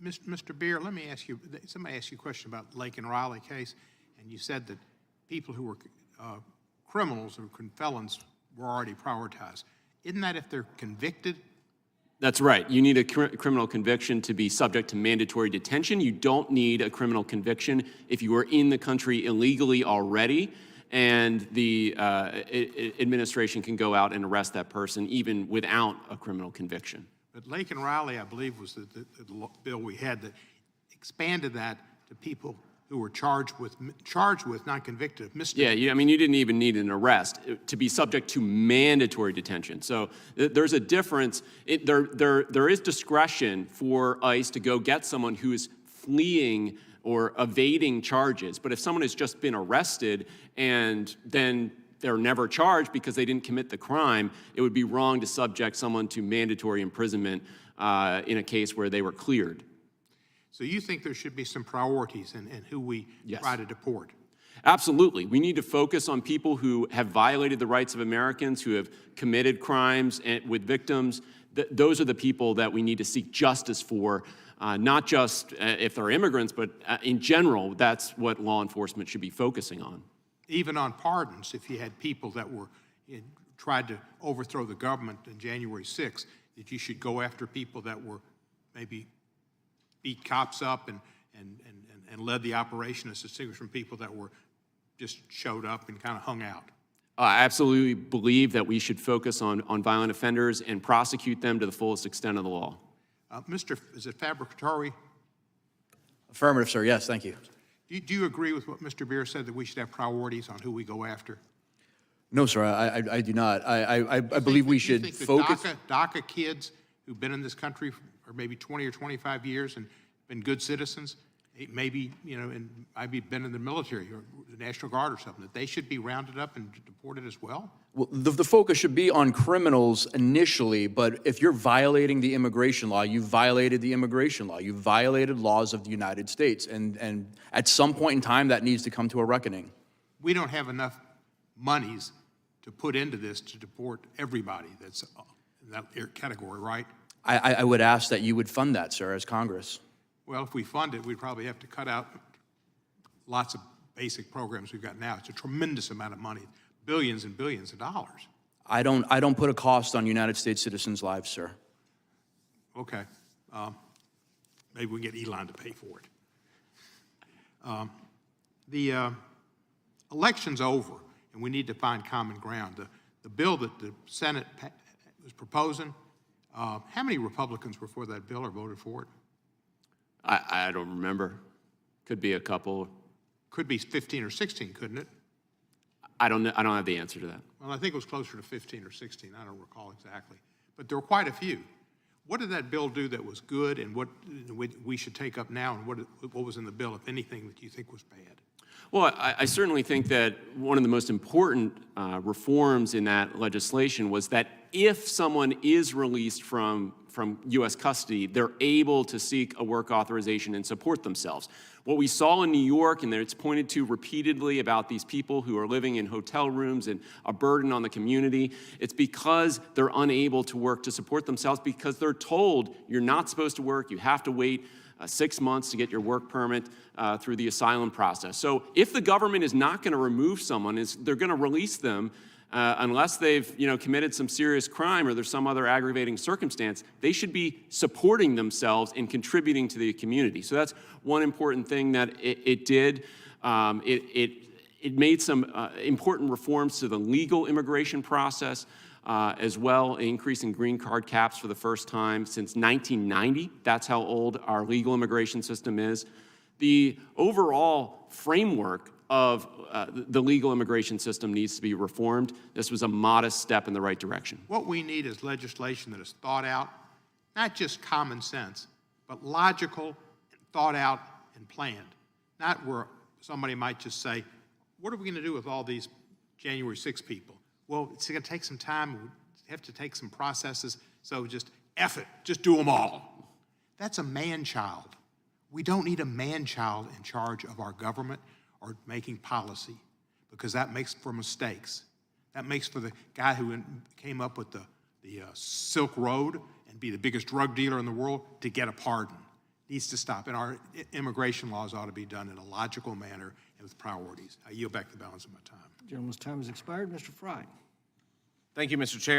Mr. Beer, let me ask you, somebody asked you a question about Lake and Riley case, and you said that people who were criminals or felons were already prioritized. Isn't that if they're convicted? That's right. You need a criminal conviction to be subject to mandatory detention. You don't need a criminal conviction if you are in the country illegally already, and the administration can go out and arrest that person even without a criminal conviction. But Lake and Riley, I believe, was the bill we had that expanded that to people who were charged with, not convicted of misdemeanor. Yeah, I mean, you didn't even need an arrest to be subject to mandatory detention. So there's a difference. There is discretion for ICE to go get someone who is fleeing or evading charges. But if someone has just been arrested and then they're never charged because they didn't commit the crime, it would be wrong to subject someone to mandatory imprisonment in a case where they were cleared. So you think there should be some priorities in who we try to deport? Absolutely. We need to focus on people who have violated the rights of Americans, who have committed crimes with victims. Those are the people that we need to seek justice for, not just if they're immigrants, but in general, that's what law enforcement should be focusing on. Even on pardons, if you had people that were tried to overthrow the government on January 6th, that you should go after people that were maybe beat cops up and led the operation, as distinguished from people that were just showed up and kind of hung out. I absolutely believe that we should focus on violent offenders and prosecute them to the fullest extent of the law. Is it Fabbricatore? Affirmative, sir. Yes, thank you. Do you agree with what Mr. Beer said, that we should have priorities on who we go after? No, sir, I do not. I believe we should focus. DACA kids who've been in this country for maybe 20 or 25 years and been good citizens, maybe, and maybe been in the military or the National Guard or something, that they should be rounded up and deported as well? Well, the focus should be on criminals initially, but if you're violating the immigration law, you've violated the immigration law. You've violated laws of the United States, and at some point in time, that needs to come to a reckoning. We don't have enough monies to put into this to deport everybody that's in that category, right? I would ask that you would fund that, sir, as Congress. Well, if we fund it, we'd probably have to cut out lots of basic programs we've got now. It's a tremendous amount of money, billions and billions of dollars. I don't put a cost on United States citizens' lives, sir. Okay. Maybe we can get Elon to pay for it. The election's over, and we need to find common ground. The bill that the Senate was proposing, how many Republicans were for that bill or voted for it? I don't remember. Could be a couple. Could be 15 or 16, couldn't it? I don't have the answer to that. Well, I think it was closer to 15 or 16. I don't recall exactly. But there were quite a few. What did that bill do that was good, and what we should take up now, and what was in the bill, if anything, that you think was bad? Well, I certainly think that one of the most important reforms in that legislation was that if someone is released from U.S. custody, they're able to seek a work authorization and support themselves. What we saw in New York, and it's pointed to repeatedly about these people who are living in hotel rooms and a burden on the community, it's because they're unable to work to support themselves because they're told you're not supposed to work, you have to wait 6 months to get your work permit through the asylum process. So if the government is not going to remove someone, they're going to release them unless they've committed some serious crime or there's some other aggravating circumstance, they should be supporting themselves and contributing to the community. So that's one important thing that it did. It made some important reforms to the legal immigration process as well, increasing green card caps for the first time since 1990. That's how old our legal immigration system is. The overall framework of the legal immigration system needs to be reformed. This was a modest step in the right direction. What we need is legislation that is thought out, not just common sense, but logical, thought out, and planned. Not where somebody might just say, what are we going to do with all these January 6 people? Well, it's going to take some time. We have to take some processes, so just F it. Just do them all. That's a man-child. We don't need a man-child in charge of our government or making policy, because that makes for mistakes. That makes for the guy who came up with the Silk Road and be the biggest drug dealer in the world to get a pardon. needs to stop. And our immigration laws ought to be done in a logical manner and with priorities. I yield back the balance of my time. Gentleman's time has expired. Mr. Fry. Thank you, Mr. Chairman.